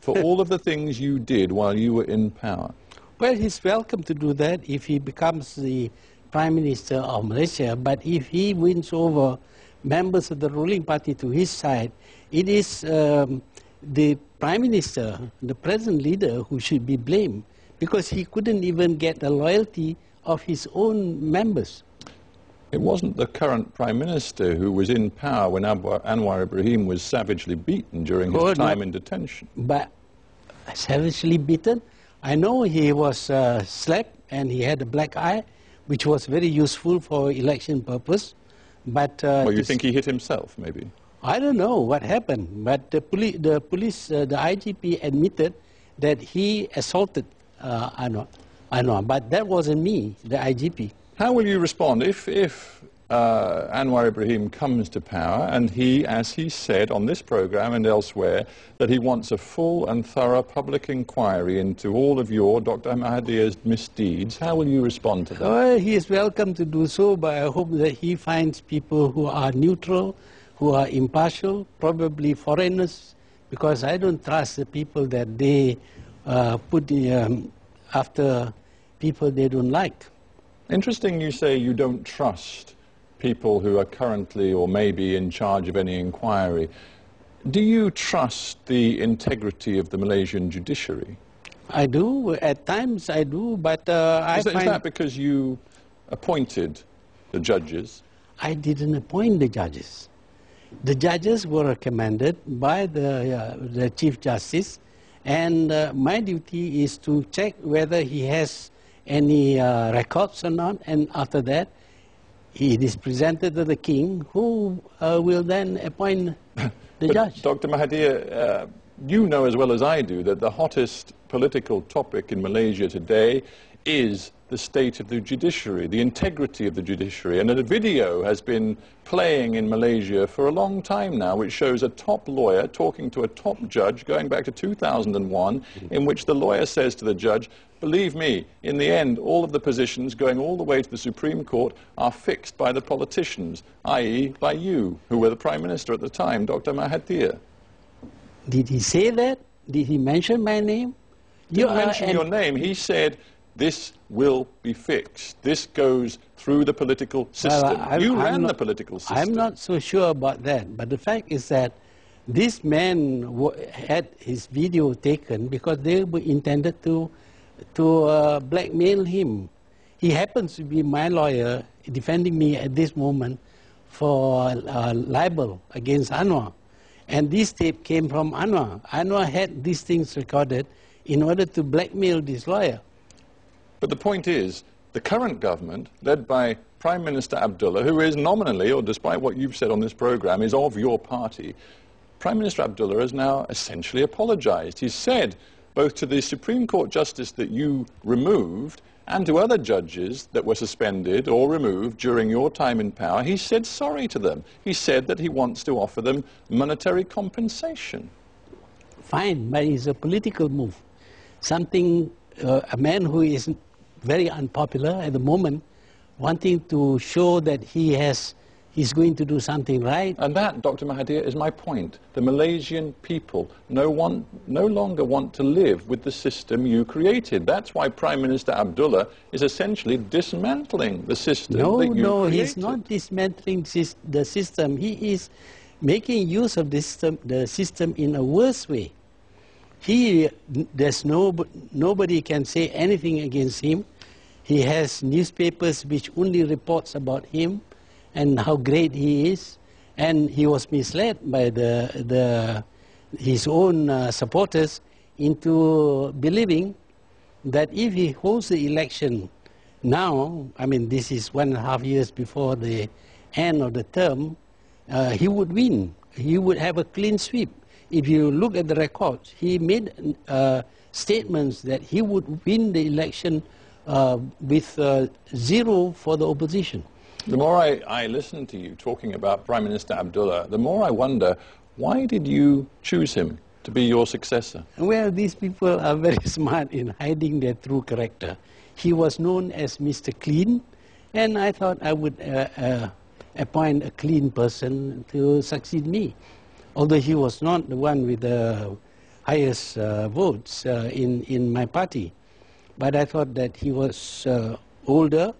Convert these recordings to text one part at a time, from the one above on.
for all of the things you did while you were in power? Well, he's welcome to do that if he becomes the Prime Minister of Malaysia, but if he wins over members of the ruling party to his side, it is the Prime Minister, the present leader, who should be blamed, because he couldn't even get the loyalty of his own members. It wasn't the current Prime Minister who was in power when Anwar Ibrahim was savagely beaten during his time in detention. But savagely beaten? I know he was slapped and he had a black eye, which was very useful for election purpose. But well, you think he hit himself, maybe? I don't know what happened, but the IGP admitted that he assaulted Anwar, but that wasn't me, the IGP. How will you respond if Anwar Ibrahim comes to power and he, as he said on this program and elsewhere, that he wants a full and thorough public inquiry into all of your, Dr. Mahathir's misdeeds? How will you respond to that? Well, he is welcome to do so, but I hope that he finds people who are neutral, who are impartial, probably foreigners, because I don't trust the people that they put after people they don't like. Interesting you say you don't trust people who are currently or maybe in charge of any inquiry. Do you trust the integrity of the Malaysian judiciary? I do. At times I do, but Is that because you appointed the judges? I didn't appoint the judges. The judges were recommended by the Chief Justice, and my duty is to check whether he has any records or not, and after that it is presented to the king, who will then appoint the judge. Dr. Mahathir, you know as well as I do that the hottest political topic in Malaysia today is the state of the judiciary, the integrity of the judiciary. And a video has been playing in Malaysia for a long time now, which shows a top lawyer talking to a top judge going back to 2001, in which the lawyer says to the judge, believe me, in the end, all of the positions going all the way to the Supreme Court are fixed by the politicians, i.e. by you, who were the Prime Minister at the time, Dr. Mahathir. Did he say that? Did he mention my name? He didn't mention your name. He said, this will be fixed. This goes through the political system. Well, you ran the political system. I'm not so sure about that, but the fact is that this man had his video taken because they were intended to blackmail him. He happens to be my lawyer defending me at this moment for libel against Anwar. And this tape came from Anwar. Anwar had these things recorded in order to blackmail this lawyer. But the point is, the current government, led by Prime Minister Abdullah, who is nominally, or despite what you've said on this program, is of your party, Prime Minister Abdullah has now essentially apologized. He's said, both to the Supreme Court Justice that you removed and to other judges that were suspended or removed during your time in power, he said sorry to them. He said that he wants to offer them monetary compensation. Fine, but it's a political move. Something, a man who is very unpopular at the moment, wanting to show that he's going to do something right. And that, Dr. Mahathir, is my point. The Malaysian people no longer want to live with the system you created. That's why Prime Minister Abdullah is essentially dismantling the system that you created. No, he's not dismantling the system. He is making use of the system in a worse way. Nobody can say anything against him. He has newspapers which only reports about him and how great he is, and he was misled by his own supporters into believing that if he holds the election now, I mean this is 1.5 years before the end of the term, he would win. He would have a clean sweep. If you look at the records, he made statements that he would win the election with 0 for the opposition. The more I listen to you talking about Prime Minister Abdullah, the more I wonder, why did you choose him to be your successor? Well, these people are very smart in hiding their true character. He was known as Mr. Clean, and I thought I would appoint a clean person to succeed me. Although he was not the one with the highest votes in my party. But I thought that he was older,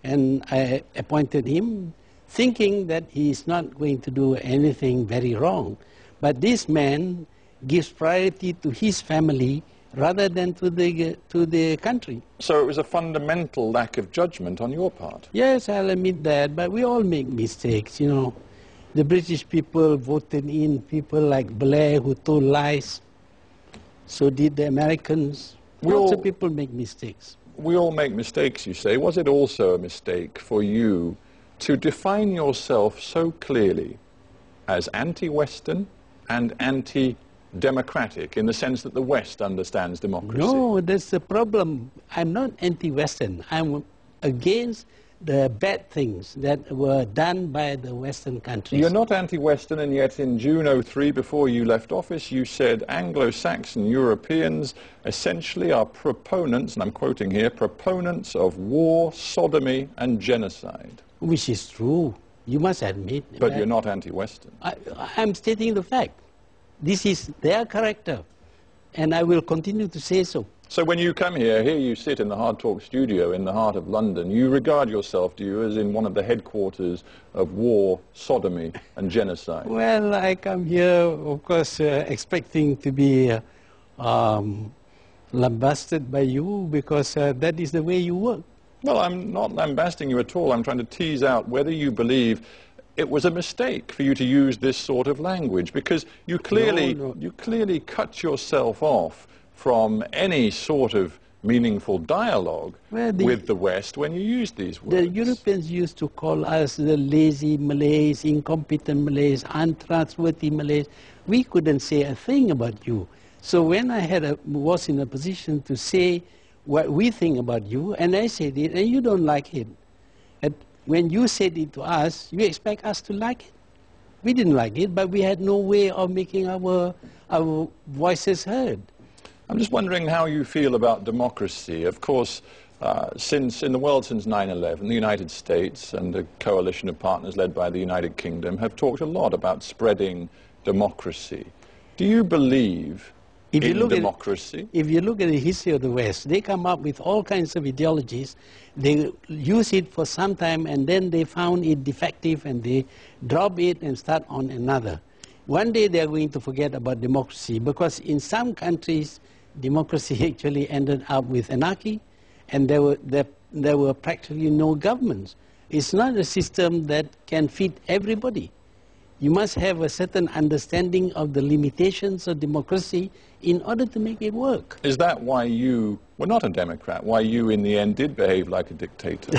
and I appointed him, thinking that he is not going to do anything very wrong. But this man gives priority to his family rather than to the country. So it was a fundamental lack of judgment on your part? Yes, I'll admit that, but we all make mistakes, you know. The British people voted in people like Blair who told lies. So did the Americans. Lots of people make mistakes. We all make mistakes, you say. Was it also a mistake for you to define yourself so clearly as anti-Western and anti-democratic in the sense that the West understands democracy? No, that's the problem. I'm not anti-Western. I'm against the bad things that were done by the Western countries. You're not anti-Western, and yet in June '03, before you left office, you said Anglo-Saxon Europeans essentially are proponents, and I'm quoting here, proponents of war, sodomy, and genocide. Which is true. You must admit. But you're not anti-Western. I'm stating the fact. This is their character, and I will continue to say so. So when you come here you sit in the Hard Talk studio in the heart of London, you regard yourself, do you, as in one of the headquarters of war, sodomy, and genocide? Well, I come here, of course, expecting to be lambasted by you, because that is the way you work. Well, I'm not lambasting you at all. I'm trying to tease out whether you believe it was a mistake for you to use this sort of language, because you clearly cut yourself off from any sort of meaningful dialogue with the West when you use these words. The Europeans used to call us the lazy Malays, incompetent Malays, untrustworthy Malays. We couldn't say a thing about you. So when I was in a position to say what we think about you, and I said it, and you don't like it. And when you said it to us, you expect us to like it. We didn't like it, but we had no way of making our voices heard. I'm just wondering how you feel about democracy. Of course, in the world since 9/11, the United States and a coalition of partners led by the United Kingdom have talked a lot about spreading democracy. Do you believe in democracy? If you look at the history of the West, they come up with all kinds of ideologies. They use it for some time, and then they found it defective, and they drop it and start on another. One day they are going to forget about democracy, because in some countries, democracy actually ended up with anarchy, and there were practically no governments. It's not a system that can fit everybody. You must have a certain understanding of the limitations of democracy in order to make it work. Is that why you were not a Democrat, why you in the end did behave like a dictator?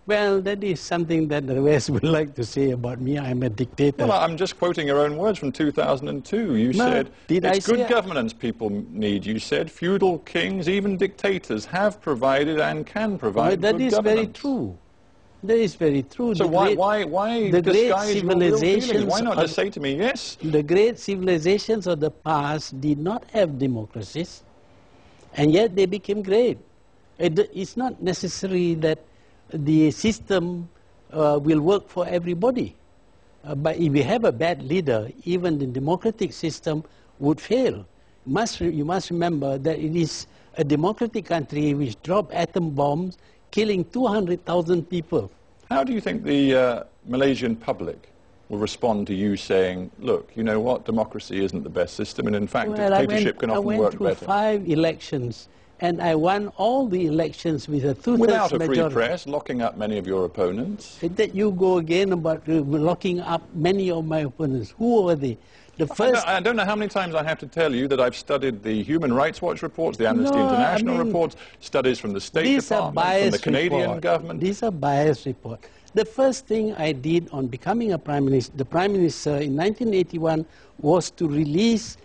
Well, that is something that the West would like to say about me. I'm a dictator. Well, I'm just quoting your own words from 2002. You said, it's good governance people need. You said, feudal kings, even dictators, have provided and can provide good governance. That is very true. That is very true. So why disguise your real feelings? Why not just say to me, yes? The great civilizations of the past did not have democracies, and yet they became great. It's not necessary that the system will work for everybody. But if you have a bad leader, even the democratic system would fail. You must remember that it is a democratic country which dropped atom bombs, killing 200,000 people. How do you think the Malaysian public will respond to you saying, look, you know what, democracy isn't the best system, and in fact dictatorship can often work better? I went through 5 elections, and I won all the elections with a 2/3 majority. Without a free press, locking up many of your opponents. That you go again about locking up many of my opponents. Who were they? I don't know how many times I have to tell you that I've studied the Human Rights Watch reports, the Amnesty International reports, studies from the State Department, from the Canadian government. These are biased reports. The first thing I did on becoming the Prime Minister in 1981 was to release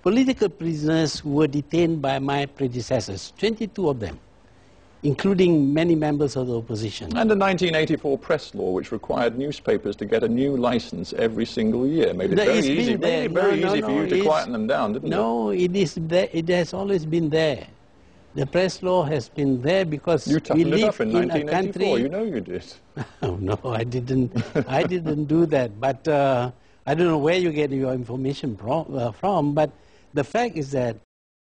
political prisoners who were detained by my predecessors, 22 of them, including many members of the opposition. And the 1984 press law, which required newspapers to get a new license every single year, made it very easy, for you to quieten them down, didn't it? No, it has always been there. The press law has been there because we live in a country. You know you did. Oh, no, I didn't. I didn't do that. But I don't know where you get your information from. But the fact is that